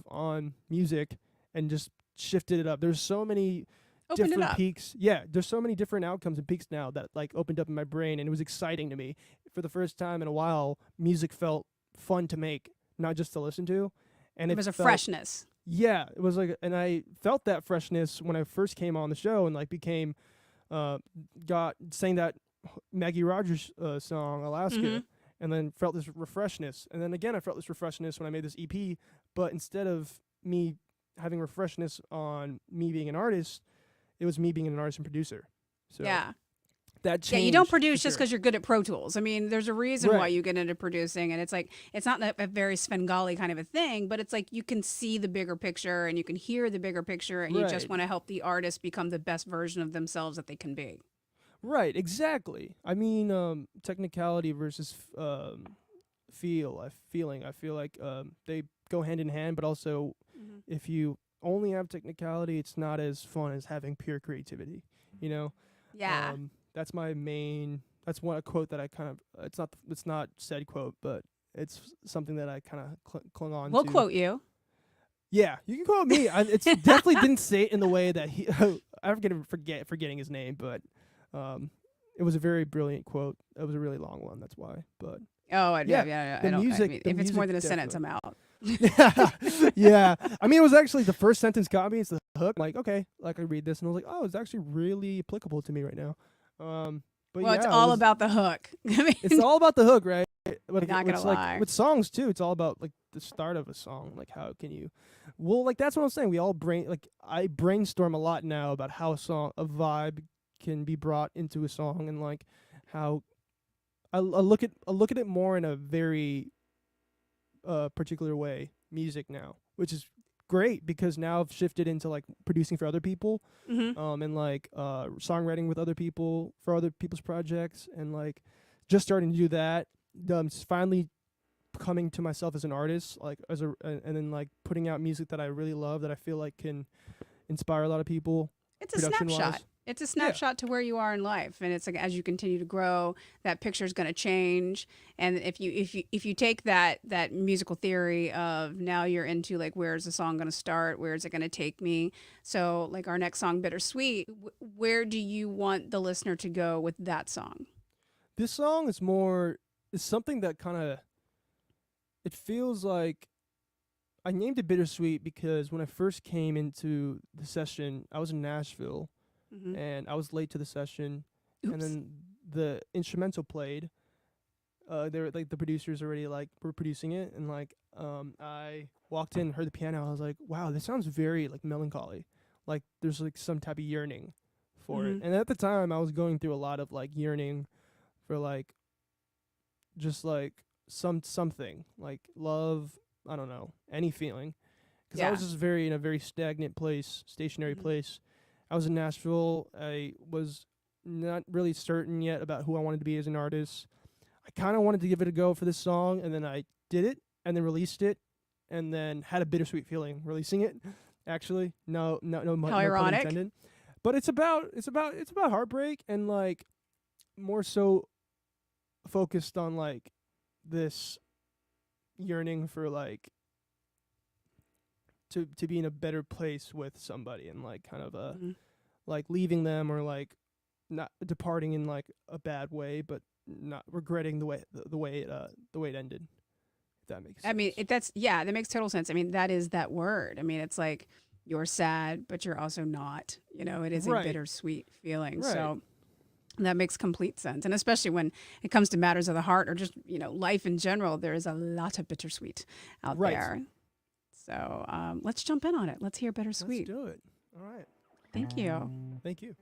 on music and just shifted it up. There's so many Open it different up. peaks. Yeah, there's so many different outcomes and peaks now that like opened up in my brain, and it was exciting to me. For the first time in a while, music felt fun to make, not just to listen to. And It was a felt, freshness. Yeah, it was like, and I felt that freshness when I first came on the show and like sang that Maggie Rogers song Alaska, Mhm. and then felt this refreshness, and then again I felt this refreshness when I made this EP. But instead of me having refreshness on me being an artist, it was me being an artist and producer. So Yeah. that changed. Yeah, you don't produce for just sure. because you're good at Pro Tools. I mean, there's a reason why Right. you get into producing, and it's like it's not a very Svengali kind of a thing, but it's like you can see the bigger picture and you can hear the bigger picture, and you just Right. want to help the artist become the best version of themselves that they can be. Right, exactly. I mean, technicality versus feeling. I feel like they go hand in hand, but also if you only have technicality, it's not as fun as having pure creativity. Yeah. That's my main. That's a quote that I kind of. It's not said quote, but it's something that I kind of clung on We'll to. quote you. Yeah, you can quote me. It's definitely didn't say it in the way that he. I forgetting his name, but it was a very brilliant quote. It was a really long one. That's why. But Oh, Yeah, yeah. the I don't. music- I mean, the if it's more music than a sentence, I'm out. yeah. I mean, it was actually the first sentence got me. It's the hook. Like, okay, like I read this and I was like, oh, it's actually really applicable to me right now. But Well, yeah, it's it all was- about the hook. I mean, It's all about the hook, right? But Not gonna it's lie. like with songs too. It's all about like the start of a song. Like how can you? Well, like that's what I'm saying. We all I brainstorm a lot now about how a vibe can be brought into a song, and like how I look at it more in a very particular way, music now, which is great because now I've shifted into like producing for other people, and like songwriting with other people for other people's projects, and like just starting to do that. Finally coming to myself as an artist, like and then like putting out music that I really love, that I feel like can inspire a lot of people. It's a snapshot. It's a snapshot to where you are in life, and it's like as you continue to grow, that picture is going to change. And if you take that musical theory of now you're into like where's the song going to start, where is it going to take me? So like our next song, Bittersweet, where do you want the listener to go with that song? This song is something that kind of, it feels like, I named it Bittersweet because when I first came into the session, I was in Nashville. Mm-hmm. And I was late to the session. Oops. And then the instrumental played. They were like, the producers already like were producing it, and like I walked in, heard the piano, I was like, wow, this sounds very like melancholy, like there's like some type of yearning for it. And at the time I was going through a lot of like yearning for like just like something like love, I don't know, any feeling, because I was just in a very stagnant place, stationary place. I was in Nashville. I was not really certain yet about who I wanted to be as an artist. I kind of wanted to give it a go for this song, and then I did it, and then released it, and then had a bittersweet feeling releasing it. Actually, no pun intended. But it's about heartbreak, and like more so focused on like this yearning for like to be in a better place with somebody, and like kind of like leaving them, or like not departing in like a bad way, but not regretting the way it ended. If that makes sense. I mean, that makes total sense. I mean, that is that word. I mean, it's like you're sad, but you're also not. You know, it is a bittersweet feeling. Right. So that makes complete sense. And especially when it comes to matters of the heart, or just, you know, life in general, there is a lot of bittersweet out there. So let's jump in on it. Let's hear Bittersweet. Let's do it. All right. Thank you. Thank you.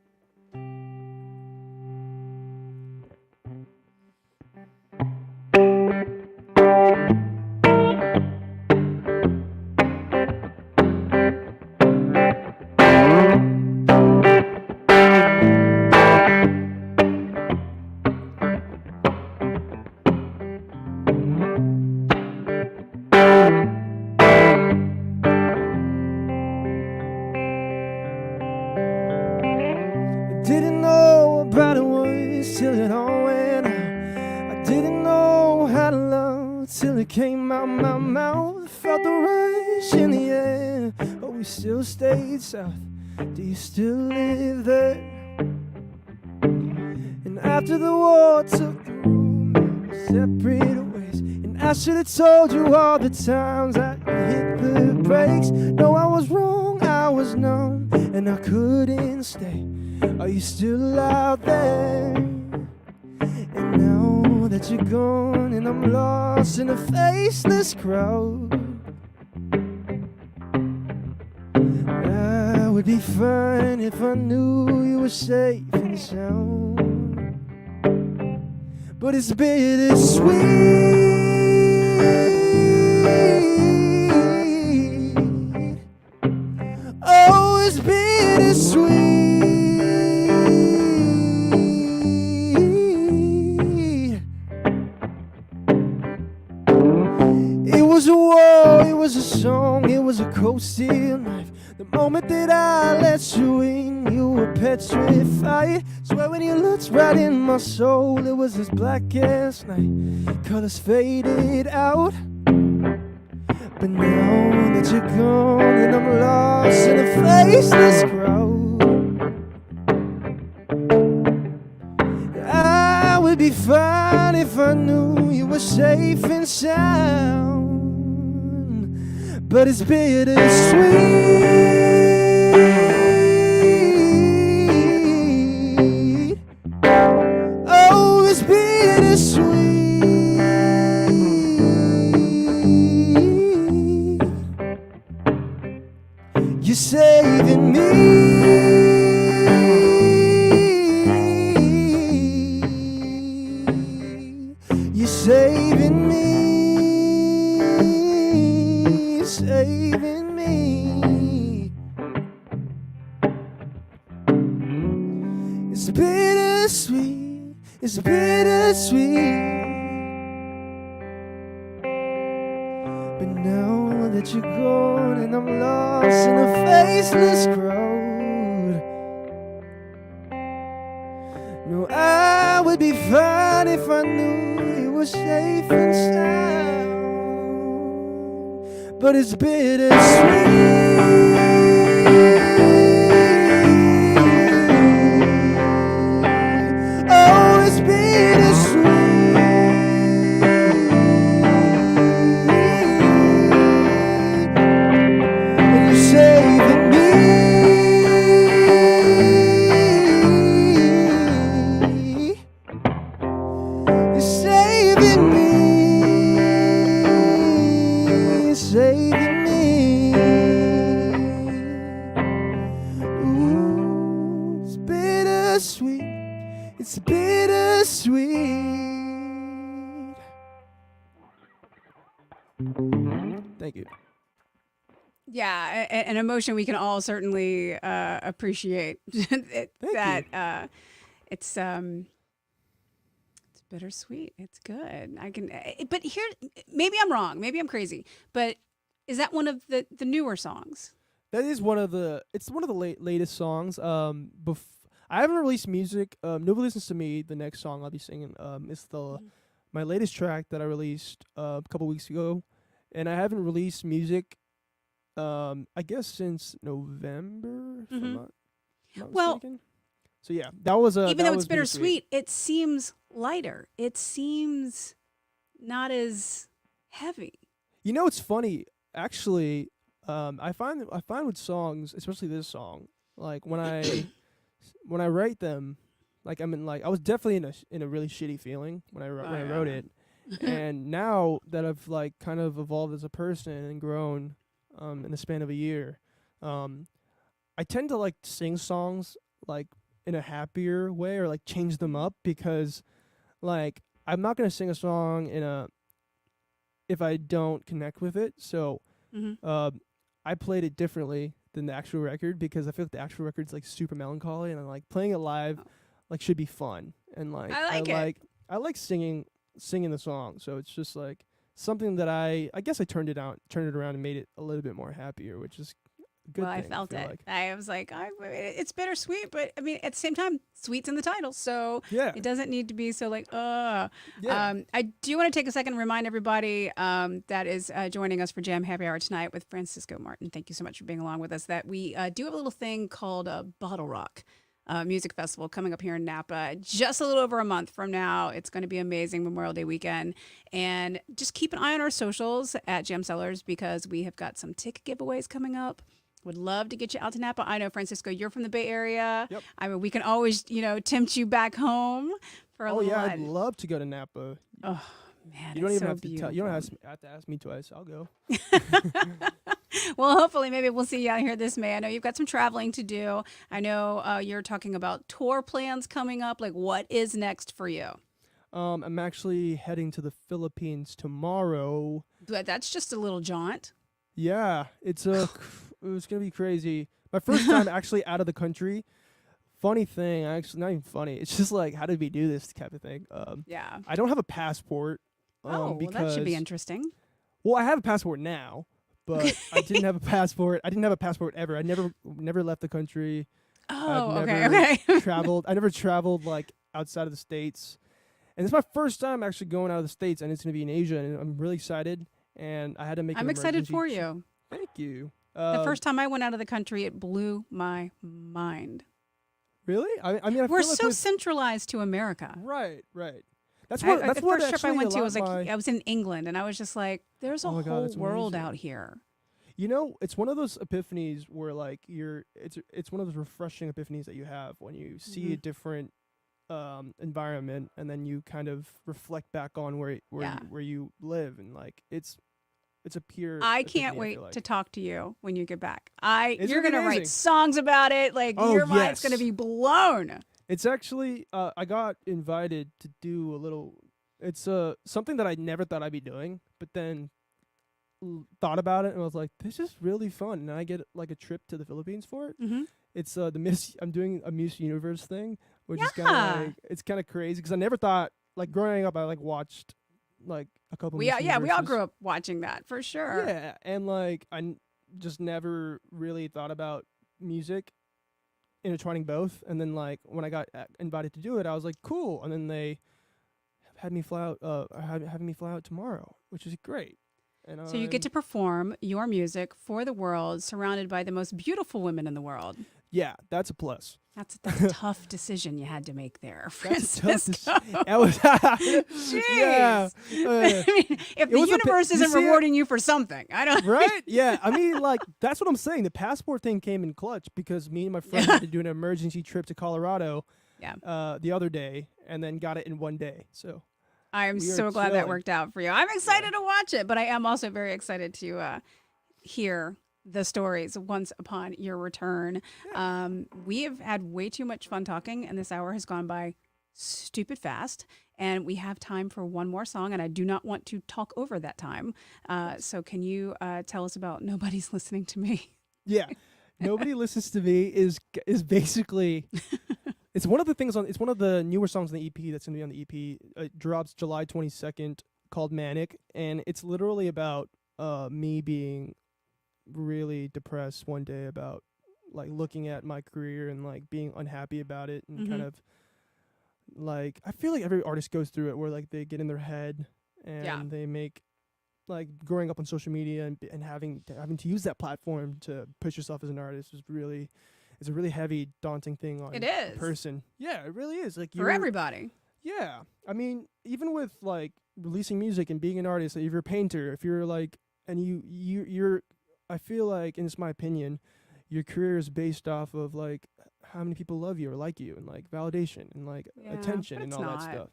Didn't know about it once till it all went out. I didn't know how to love till it came out my mouth. Felt the rush in the air, but we still stayed south. Do you still live there? And after the war took the room, we separated ways. And I should have told you all the times I hit the brakes. No, I was wrong, I was numb, and I couldn't stay. Are you still out there? And now that you're gone and I'm lost in a faceless crowd, I would be fine if I knew you were safe and sound. But it's bittersweet. Oh, it's bittersweet. It was a war, it was a song, it was a cold steel knife. The moment that I let you in, you were petrified. Swear when you looked right in my soul, it was this black ass night. Colors faded out. But now that you're gone and I'm lost in a faceless crowd, I would be fine if I knew you were safe and sound. But it's bittersweet. Oh, it's bittersweet. You're saving me. You're saving me. You're saving me. It's bittersweet. It's bittersweet. that you're gone and I'm lost in a faceless crowd. No, I would be fine if I knew you were safe and sound. But it's bittersweet. Oh, it's bittersweet. And you're saving me. You're saving me. You're saving me. Ooh, it's bittersweet. It's bittersweet. Thank you. Yeah, an emotion we can all certainly appreciate. It's bittersweet. It's good. I can, but here, maybe I'm wrong. Maybe I'm crazy. But is that one of the newer songs? That is one of the. It's one of the latest songs. I haven't released music. Nobody listens to me. The next song I'll be singing is my latest track that I released a couple weeks ago, and I haven't released music. I guess since November. If I'm not mistaken. So yeah, that was a. Even though it's bittersweet, it seems lighter. It seems not as heavy. You know, it's funny. Actually, I find with songs, especially this song, like when I write them, like I was definitely in a really shitty feeling when I wrote it, and now that I've like kind of evolved as a person and grown, in the span of a year, I tend to like sing songs like in a happier way or like change them up because like I'm not gonna sing a song if I don't connect with it. So I played it differently than the actual record because I feel like the actual record's like super melancholy and I'm like playing it live like should be fun and like I like singing the song. So it's just like something that I guess I turned it around and made it a little bit more happier, which is a good thing. I felt it. Like. I was like, it's bittersweet, but I mean, at the same time, sweet's in the title, so it doesn't need to be so like, I do want to take a second and remind everybody that is joining us for Jam Happy Hour tonight with Francisco Martin. Thank you so much for being along with us. That we do have a little thing called Bottle Rock. Music festival coming up here in Napa just a little over a month from now. It's going to be amazing, Memorial Day weekend. And just keep an eye on our socials at Jam Cellars because we have got some ticket giveaways coming up. Would love to get you out to Napa. I know, Francisco, you're from the Bay Area. Yep. I mean, we can always, tempt you back home for a little. I'd love to go to Napa. Oh man, you don't even so have beautiful. to. You don't have to ask me twice. I'll go. Well, hopefully, maybe we'll see you out here this May. I know you've got some traveling to do. I know you're talking about tour plans coming up. Like, what is next for you? I'm actually heading to the Philippines tomorrow. But that's just a little jaunt. Yeah, it was gonna be crazy. My first time actually out of the country. Funny thing, actually not even funny. It's just like, how did we do this type of thing? I don't have a passport. Well, that should be interesting. Well, I have a passport now, but I didn't have a passport. I didn't have a passport ever. I never left the country. Oh, okay. Traveled. I never traveled like outside of the States, and it's my first time actually going out of the States, and it's gonna be in Asia, and I'm really excited. And I had to make. I'm excited for you. Thank you. The first time I went out of the country, it blew my mind. Really? I mean, we're so centralized to America. Right. That's what. The first trip I went to was like I was in England, and I was just like, "There's a whole world out here." You know, it's one of those epiphanies where like it's one of those refreshing epiphanies that you have when you see a different environment, and then you kind of reflect back on where you live, and like it's a pure. I can't wait to talk to you when you get back. You're gonna write songs about it. Like your mind's gonna be blown. It's actually I got invited to do a little. It's something that I never thought I'd be doing, but then thought about it and was like, this is really fun, and I get like a trip to the Philippines for it. It's I'm doing a Miss Universe thing, which is kind of like, it's kind of crazy because I never thought, like growing up, I like watched like a couple. We Miss all Universes. grew up watching that for sure. Yeah, and like just never really thought about music intertwining both. And then like when I got invited to do it, I was like, cool. And then they having me fly out tomorrow, which is great. And So you get to perform your music for the world, surrounded by the most beautiful women in the world. yeah, that's a plus. That's a tough decision you had to make there, That's a tough Francisco. That was Jeez. yeah. I mean, if the was a universe you isn't see it? rewarding you for something, I don't. Right? Yeah. I mean, like, that's what I'm saying. The passport thing came in clutch because me and my friend had to do an emergency trip to Colorado the other day and then got it in one day. So I am we are so glad that chilling. worked out for you. I'm excited to watch it, but I am also very excited to hear the stories once upon your return. We have had way too much fun talking, and this hour has gone by stupid fast. And we have time for one more song, and I do not want to talk over that time. So can you tell us about Nobody's Listening to Me? yeah. Nobody Listens to Me is basically it's one of the newer songs on the EP that's going to be on the EP. It drops July 22nd, called Manic, and it's literally about me being really depressed one day about like looking at my career and like being unhappy about it and kind of like I feel like every artist goes through it where like they get in their head and they make like growing up on social media and having to use that platform to push yourself as an artist is really it's a really heavy daunting thing on It a is. person. Yeah, it really is. Like For everybody. Yeah. I mean, even with like releasing music and being an artist, like, if you're a painter, if you're like and you're I feel like, and it's my opinion, your career is based off of like how many people love you or like you and like validation and like attention but and it's all not. that stuff.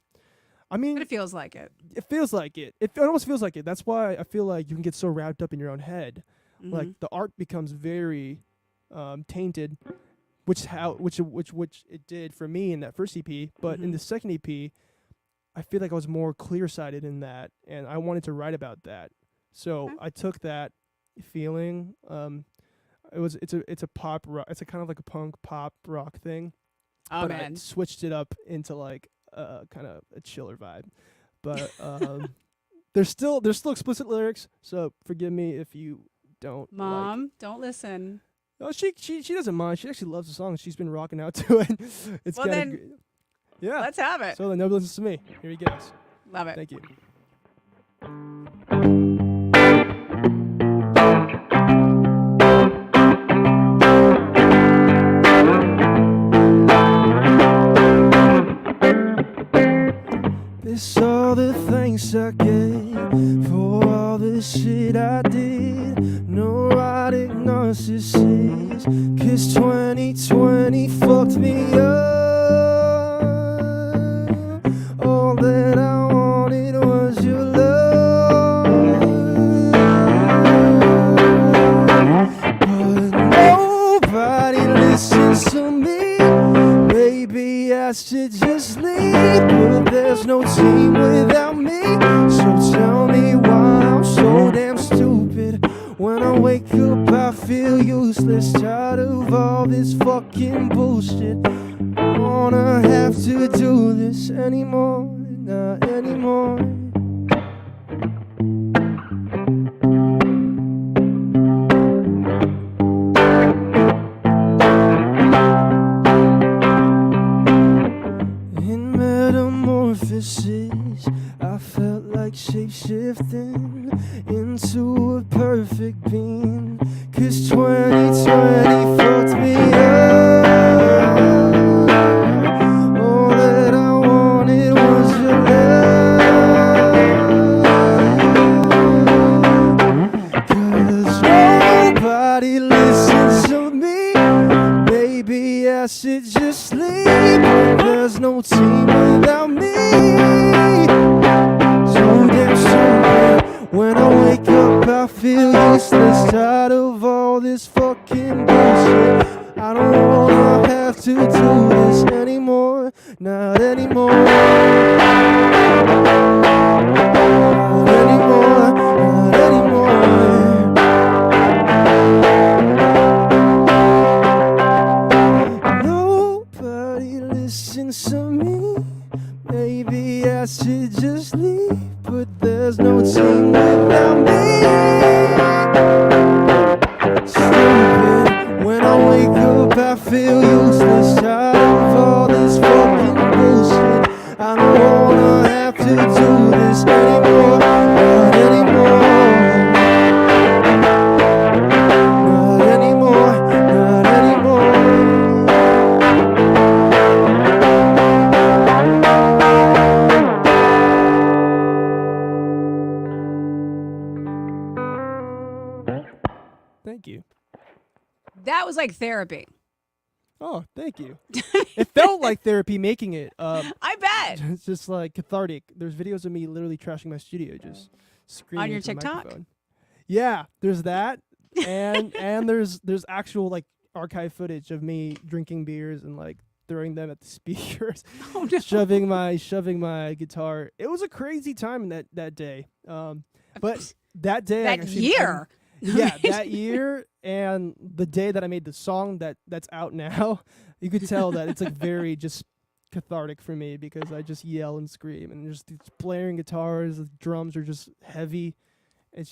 I mean, But it feels like it. it feels like it. It almost feels like it. That's why I feel like you can get so wrapped up in your own head. Mm-hmm. Like the art becomes very tainted, which it did for me in that first EP. But in the second EP, I feel like I was more clear-sighted in that, and I wanted to write about that. So I took that feeling. It's a pop rock. It's a kind of like a punk pop rock thing. Oh, but man. I switched it up into like kind of a chiller vibe. But there's still explicit lyrics, so forgive me if you don't. Mom, don't listen. Oh, she doesn't mind. She actually loves the song. She's been rocking out to it. It's Well, got then, yeah. let's have it. So then nobody listens to me. Here he goes. Love it. Thank you. This all the thanks I get for all the shit I did. Neurotic narcissist, 'cause 2020 fucked me up. All that I wanted was your love, but nobody listens to me. Maybe I should just leave, but there's no team without me. So tell me why I'm so damn stupid. When I wake up I feel useless, tired of all this fucking bullshit. Don't wanna have to do this anymore, not anymore. In metamorphosis, I felt like shape-shifting into a perfect being. 'Cause 2020 fucked me up. All that I wanted was your love. 'Cause nobody listens to me. Maybe I should just leave, but there's no team without me. So damn stupid. When I wake up I feel useless, tired of all this fucking bullshit. I don't wanna have to do this anymore, not anymore. Not anymore, not anymore. Nobody listens to me. Maybe I should just leave, but there's no team without me. Stupid, when I wake up I feel useless, tired of all this fucking bullshit. I don't wanna have to do this anymore, not anymore. Not anymore, not anymore. Thank you. That was like therapy. Oh, thank you. It felt like therapy making it. I bet. It's just like cathartic. There's videos of me literally trashing my studio, just screaming On your into the TikTok? microphone. Yeah, there's that, and there's actual like archive footage of me drinking beers and like throwing them at the speakers, Oh no. shoving my guitar. It was a crazy time in that day. But that day, That year. yeah, that year and the day that I made the song that's out now, you could tell that it's like very just cathartic for me because I just yell and scream and just these blaring guitars, the drums are just heavy. It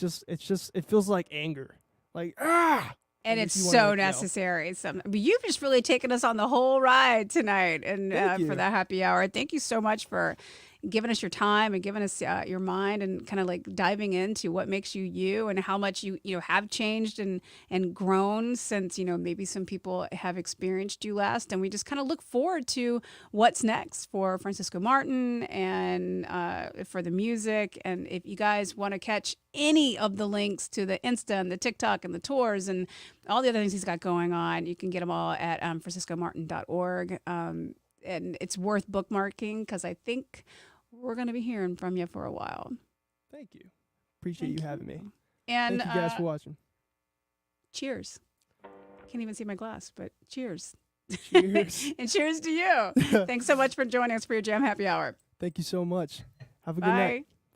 feels like anger. Like And It it's makes you wanna, so like, yell. necessary. But you've just really taken us on the whole ride tonight, and Thank for you. that happy hour. Thank you so much for giving us your time and giving us your mind, and kind of like diving into what makes you you, and how much you have changed and grown since maybe some people have experienced you last. And we just kind of look forward to what's next for Francisco Martin and for the music. And if you guys want to catch any of the links to the Insta and the TikTok and the tours and all the other things he's got going on, you can get them all at franciscomartin.org. And it's worth bookmarking because I think we're going to be hearing from you for a while. Thank you. Appreciate you having me. And Thank you guys for watching. cheers. Can't even see my glass, but cheers. Cheers. And cheers to you. Thanks so much for joining us for your Jam Happy Hour. Thank you so much. Have a good night. Bye.